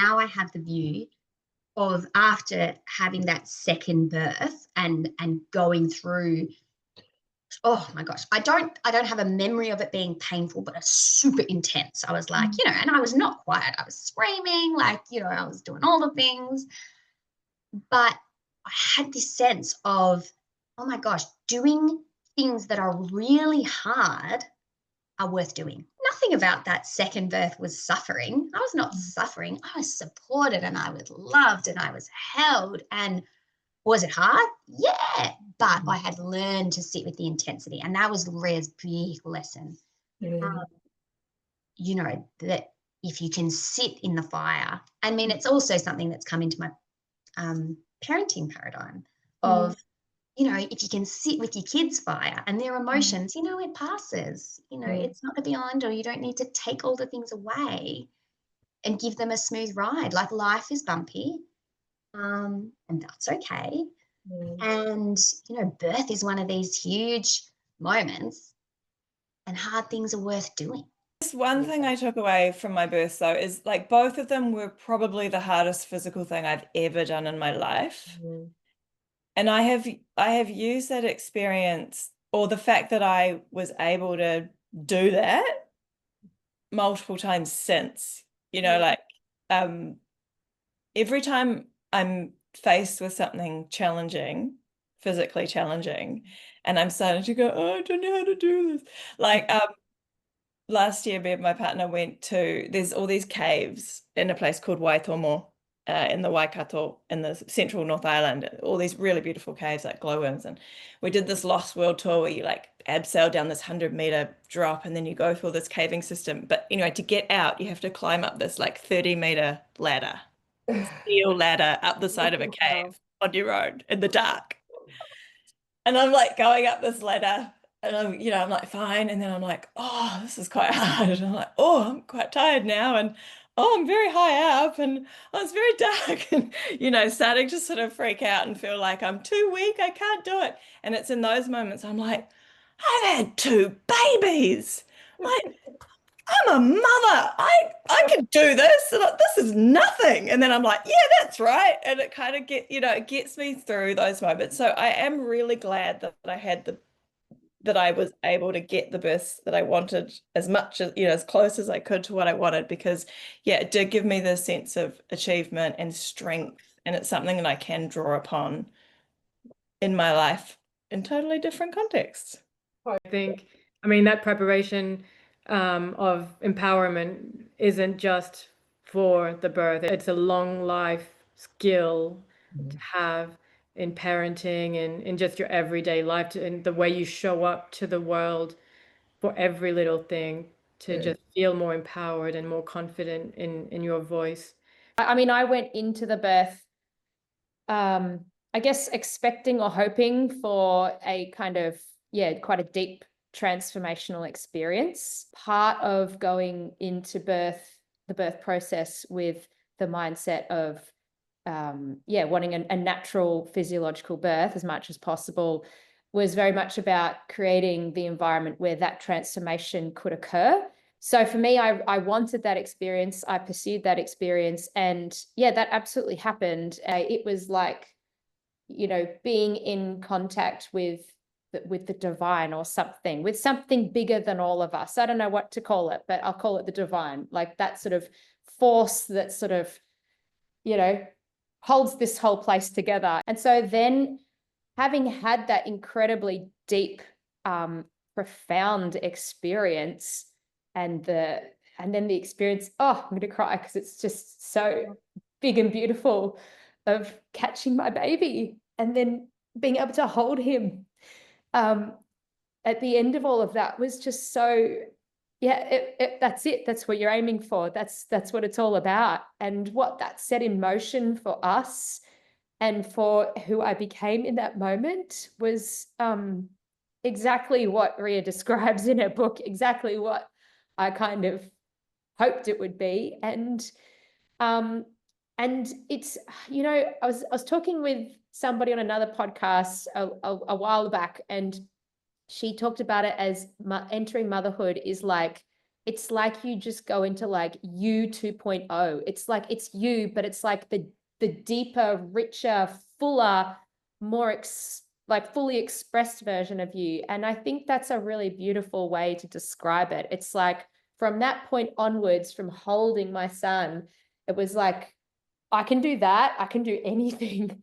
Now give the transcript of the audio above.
now I have the view of after having that second birth and going through, oh my gosh, I don't have a memory of it being painful, but it's super intense. I was like, and I was not quiet. I was screaming, like, I was doing all the things, but I had this sense of, oh my gosh, doing things that are really hard are worth doing. Nothing about that second birth was suffering. I was not suffering. I was supported and I was loved and I was held. And was it hard? Yeah. But I had learned to sit with the intensity. And that was Rhea's big lesson. That if you can sit in the fire, I mean, it's also something that's come into my parenting paradigm of, if you can sit with your kids' fire and their emotions, it passes. It's not beyond, or you don't need to take all the things away and give them a smooth ride. Like, life is bumpy, and that's okay. And, birth is one of these huge moments, and hard things are worth doing. One thing I took away from my birth, though, is like both of them were probably the hardest physical thing I've ever done in my life. And I have used that experience, or the fact that I was able to do that, multiple times since. Like every time I'm faced with something challenging, physically challenging, and I'm starting to go, oh, I don't know how to do this. Like last year, me and my partner went to, there's all these caves in a place called Waitomo in the Waikato in the central North Island, all these really beautiful caves like glowworms. And we did this Lost World tour where you like abseil down this 100-meter drop and then you go through this caving system. But anyway, to get out, you have to climb up this like 30-meter ladder, steel ladder up the side of a cave on your own in the dark. And I'm like going up this ladder and I'm like, fine. And then I'm like, oh, this is quite hard. And I'm like, oh, I'm quite tired now. And oh, I'm very high up and oh, it's very dark. And, starting to sort of freak out and feel like I'm too weak. I can't do it. And it's in those moments I'm like, I've had 2 babies. Like, I'm a mother. I can do this. This is nothing. And then I'm like, yeah, that's right. And it kind of it gets me through those moments. So I am really glad that I had that I was able to get the births that I wanted as much as, as close as I could to what I wanted, because yeah, it did give me the sense of achievement and strength. And it's something that I can draw upon in my life in totally different contexts. I think, that preparation of empowerment isn't just for the birth. It's a long life skill to have in parenting and in just your everyday life, and the way you show up to the world for every little thing, to just feel more empowered and more confident in your voice. I went into the birth, I guess, expecting or hoping for a kind of, quite a deep transformational experience. Part of going into the birth process with the mindset of, wanting a natural physiological birth as much as possible was very much about creating the environment where that transformation could occur. So for me, I wanted that experience. I pursued that experience, and that absolutely happened. It was like, being in contact with the divine, or something, with something bigger than all of us. I don't know what to call it, but I'll call it the divine, like that sort of force that sort of, holds this whole place together. And so then, having had that incredibly deep, profound experience, and then the experience, oh, I'm going to cry because it's just so big and beautiful, of catching my baby and then being able to hold him at the end of all of that was just so, that's it. That's what you're aiming for. That's what it's all about. And what that set in motion for us and for who I became in that moment was exactly what Rhea describes in her book, exactly what I kind of hoped it would be. And it's, I was talking with somebody on another podcast a while back, and she talked about it as entering motherhood is like it's like you just go into like you 2.0. It's like it's you, but it's like the deeper, richer, fuller, more like fully expressed version of you. And I think that's a really beautiful way to describe it. It's like from that point onwards, from holding my son, it was like, I can do that. I can do anything.